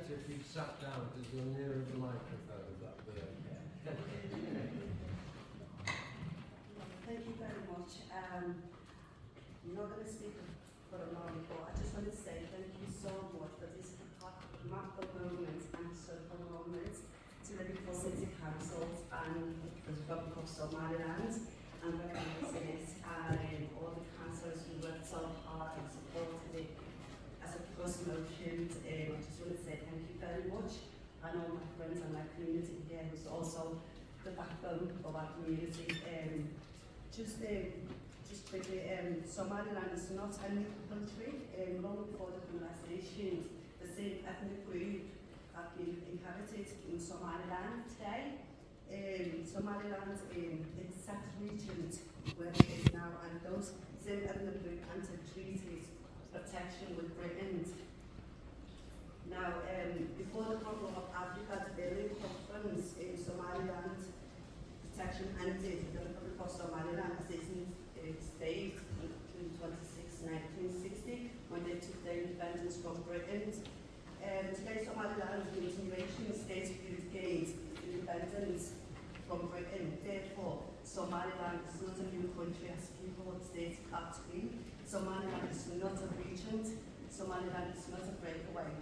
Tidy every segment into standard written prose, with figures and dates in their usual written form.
if you sat down because you're nearer the microphone. That'd be okay. Thank you very much. I'm not going to speak for a long, but I just want to say thank you so much for this remarkable moment and circle moment to the Liverpool City Council and the Republic of Somaliland and wherever it is, and all the councillors who worked so hard and supported it as a plus motion. I just want to say thank you very much. And all my friends and my community here who's also the backbone of our community. Just quickly, Somaliland is not a new country. Long before the colonisation, the same ethnic group have been inhabited in Somaliland today. Somaliland in the exact region where it is now, and those same ethnic group entered treaties protection with Britain. Now, before the Congo of Africa, the Berlin Conference in Somaliland, protection ended. The Republic of Somaliland as its state on June 26, 1960, when they took their independence from Britain. Today, Somaliland is a continuation state who gained independence from Britain. Therefore, Somaliland is not a new country as people of states are to be. Somaliland is not a region. Somaliland is not a breakaway.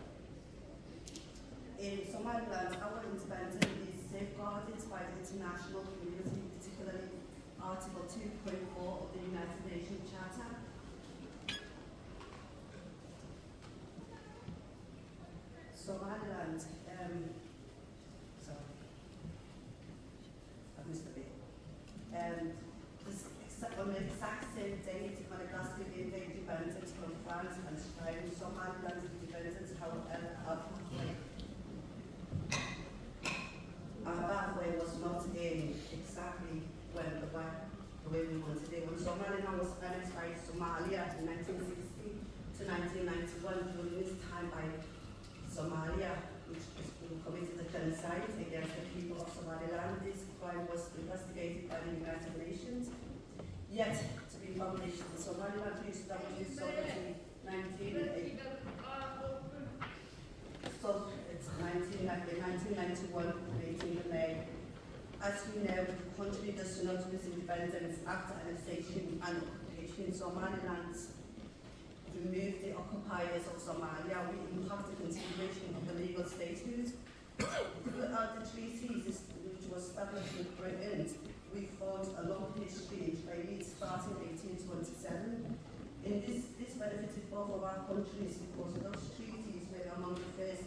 In Somaliland, our independence is safeguarded by the international community, particularly Article 2.4 of the United Nations Charter. Somaliland, sorry, I missed a bit. On the exact same date, Madagascar gained their independence from France and Spain. Somaliland's independence, however, our pathway was not exactly when the way we wanted it. When Somaliland was annexed by Somalia in 1960 to 1991, during this time by Somalia, which committed a genocide against the people of Somaliland. This crime was investigated by the United Nations, yet to be published in Somaliland established sovereignty 1980. So it's 1991, 18th of May. As we know, the country does not lose independence after annexation and occupation. Somaliland removed the occupiers of Somalia. We have the continuation of the legal statehood. Throughout the treaties which were established with Britain, we forged a long history in trade starting in 1827. In this benefited both of our countries because those treaties were among the first.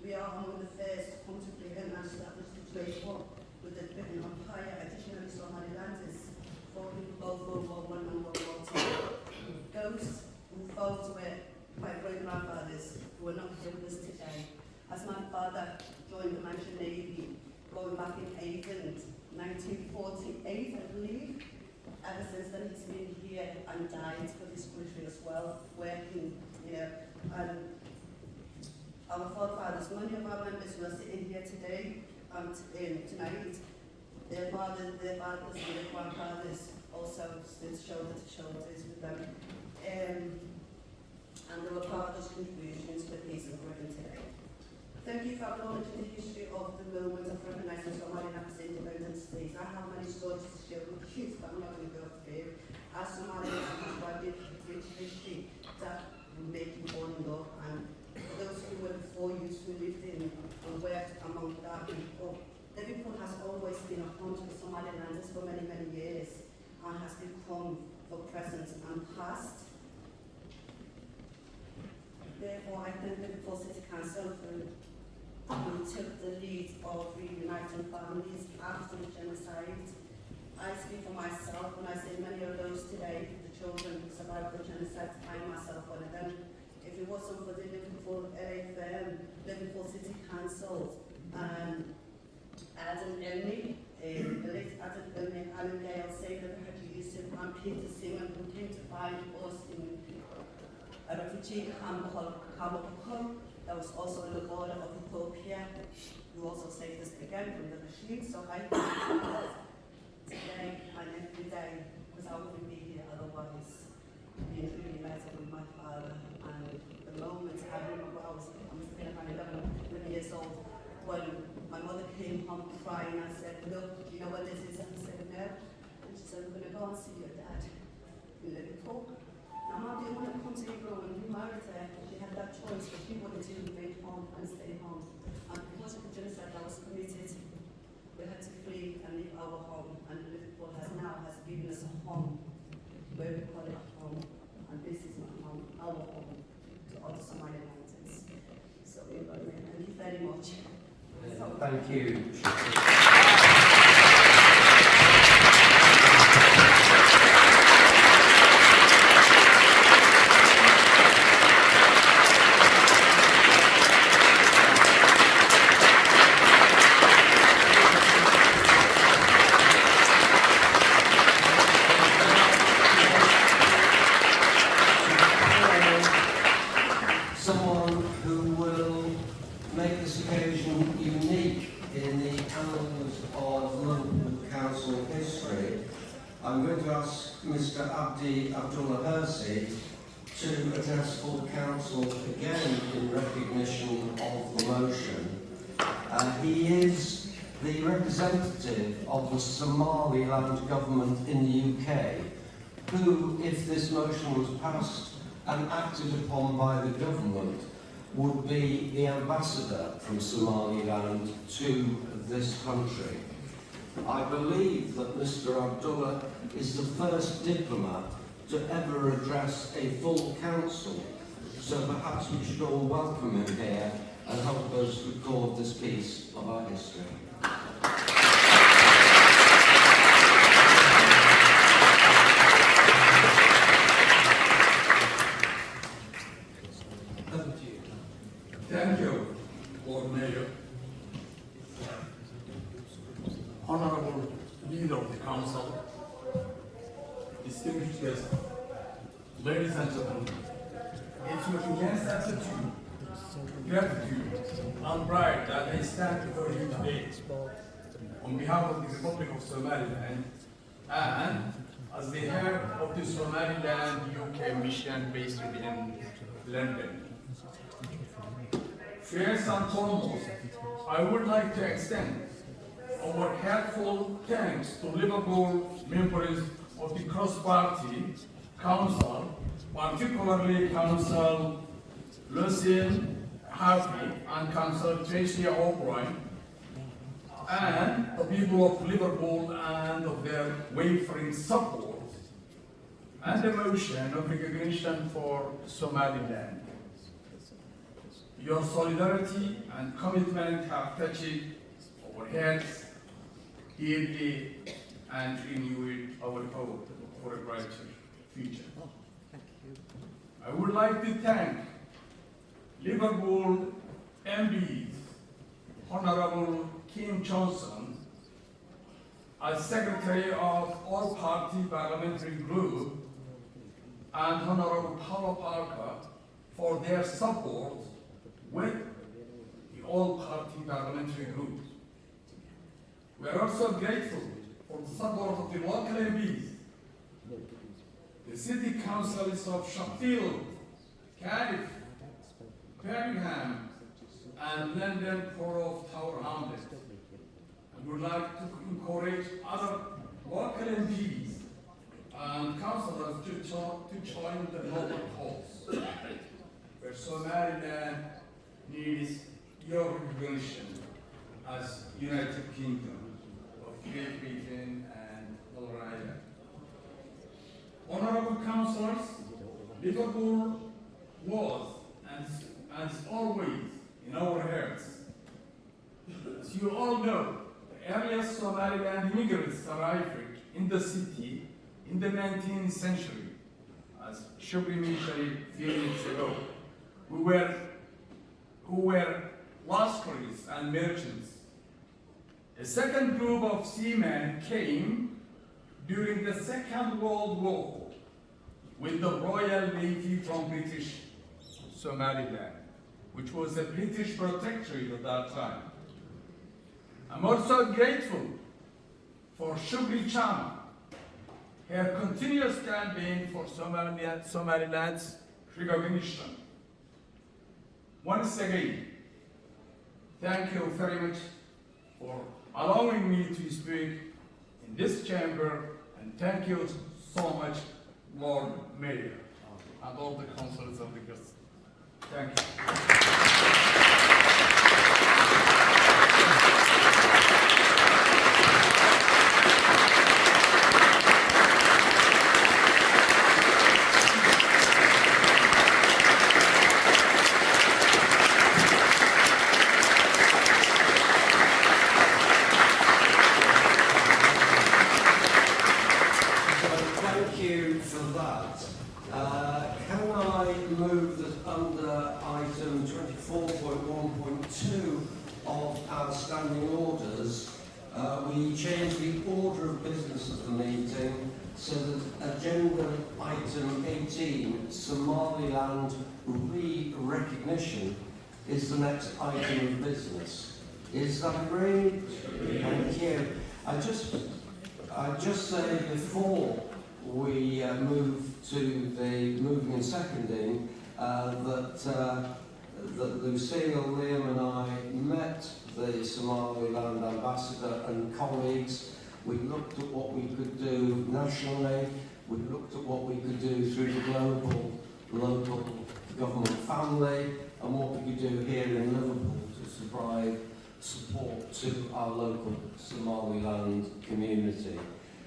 We are among the first to come to Britain and establish the trade war with the Britain Empire. Additionally, Somaliland is fought in both World War I and World War II. Those who fought were my great-grandfathers who are not here with us today. As my father joined the Mansion Navy, going back in 1948, I believe. Ever since then, he's been here and died for this country as well, working here. And our forefathers, many of our members who are sitting here today and tonight, their fathers and their grandfathers also stood shoulder to shoulders with them. And they were part of those contributions for peace and Britain today. Thank you for acknowledging the history of the moment of recognizing Somaliland as independent state. I have many stories to share with you, but I'm not going to go through. As Somaliland has a rich history that will make you fall in love, and those who were before you who lived in and worked among that people. Liverpool has always been a home to the Somalilanders for many, many years and has become for present and past. Therefore, I thank the Liverpool City Council who took the lead of reuniting families after the genocide. I speak for myself when I say many of those today, the children who survived the genocide, I myself one of them. If it wasn't for the Liverpool Liverpool City Council and Adam Elney, the late Adam Elney, Alan Gale, Sailor Yusuf, and Peter Simon, who came to find us in a refugee camp called Kabul, that was also on the border of Ethiopia, who also saved us again from the machine. So I thank God today and every day, because I wouldn't be here otherwise, being reunited with my father. And the moment I remember I was 11 years when my mother came home crying, I said, look, do you know what this is? And I said, no. And she said, we're going to go and see your dad in Liverpool. Now, Mum didn't want to come to England when we married her. She had that choice, but we wanted to remain home and stay home. And because of the genocide that was committed, we had to flee and leave our home. And Liverpool has given us a home, where we call it home. And this is my home, our home, to all the Somali mountains. So, thank you very much. Thank you. Someone who will make this occasion unique in the annals of Liverpool Council history. I'm going to ask Mr. Abdullah Hirsi to address full council again in recognition of the motion. He is the representative of the Somaliland government in the UK, who, if this motion was passed and acted upon by the government, would be the ambassador from Somaliland to this country. I believe that Mr. Abdullah is the first diplomat to ever address a full council, so perhaps we should all welcome him here and help us record this piece of our history. Thank you, Lord Mayor. Honorable Leader of the Council, distinguished guests, ladies and gentlemen, it's with immense gratitude and pride that I stand before you today on behalf of the Republic of Somaliland and as the head of the Somaliland UK mission based in London. First and foremost, I would like to extend our heartfelt thanks to Liverpool members of the Cross-Party Council, particularly Council Lucien Harvey and Council Tracy O'Brien, and the people of Liverpool and of their wavering support and the motion of recognition for Somaliland. Your solidarity and commitment have touched our heads deeply and renewed our hope for a brighter future. I would like to thank Liverpool MPs, Honorable Kim Johnson, as Secretary of All-Party Parliamentary Group, and Honorable Paula Parker for their support with the All-Party Parliamentary Group. We are also grateful for the support of the local MPs, the City Councils of Sheffield, Cardiff, Birmingham, and London Port of Tower Hamlets. And would like to encourage other local MPs and councillors to join the noble cause, where Somaliland needs your recognition as United Kingdom of Great Britain and Northern Ireland. Honourable councillors, Liverpool was and is always in our hearts. As you all know, the earliest Somaliland immigrants arrived in the city in the 19th century, as Shubri mentioned a few minutes ago, who were lascaris and merchants. A second group of seamen came during the Second World War with the Royal Navy from British Somaliland, which was a British protectorate at that time. I'm also grateful for Shubri Cham, her continuous campaign for Somaliland's recognition. Once again, thank you very much for allowing me to speak in this chamber, and thank you so much, Lord Mayor, and all the councillors and the guests. Thank you. Thank you for that. Can I move that under item 24.1.2 of our standing orders, we change the order of business of the meeting so that agenda item 18, Somaliland re-recognition, is the next item of business. Is that agreed? Thank you. I just say before we move to the moving and seconding that Lucille, Liam and I met the Somaliland ambassador and colleagues. We looked at what we could do nationally. We looked at what we could do through the global local government family and what we could do here in Liverpool to provide support to our local Somaliland community.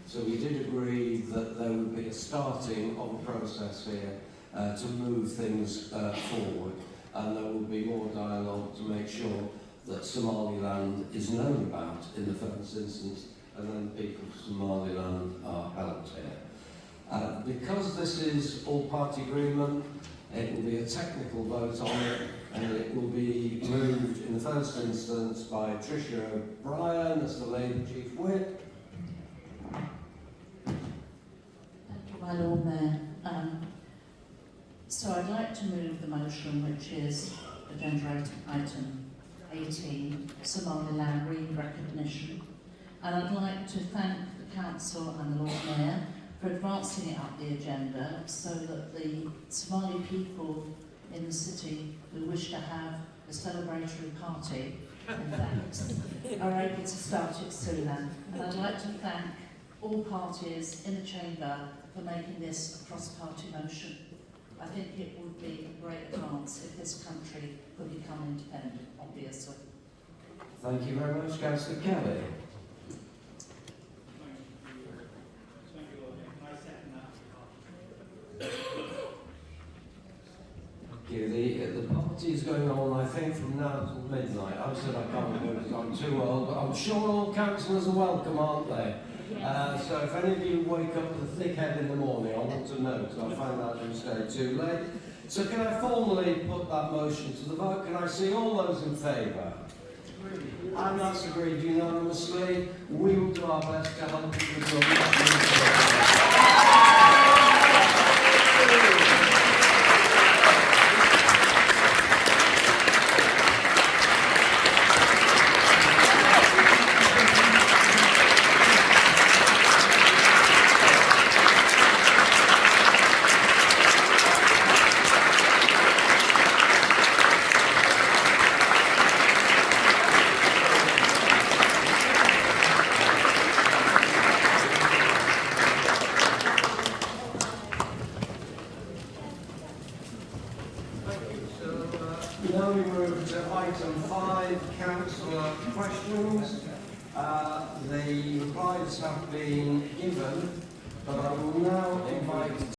So we did agree that there would be a starting of a process here to move things forward, and there will be more dialogue to make sure that Somaliland is known about in the first instance, and then the people of Somaliland are helped here. Because this is all-party agreement, it will be a technical vote on it, and it will be moved in the first instance by Tricia O'Brien as the Labour Chief Whip. My Lord Mayor, so I'd like to move the motion, which is agenda item 18, Somaliland re-recognition, and I'd like to thank the Council and the Lord Mayor for advancing it up the agenda so that the Somali people in the city who wish to have a celebratory party, in fact, are able to start it sooner. And I'd like to thank all parties in the chamber for making this a cross-party motion. I think it would be a great advance if this country could become independent, obviously. Thank you very much, Councillor Kelly. The party is going on, I think, from now till midnight. I've said I can't do it because I'm too old, but I'm sure all councillors are welcome, aren't they? So if any of you wake up with a thick head in the morning, I want to know, because I'll find out if you stay too late. So can I formally put that motion to the vote? Can I see all those in favour? And that's agreed unanimously. We will do our best to help you with your Now we move to item 5, councillor questions. The replies have been given, but I will now invite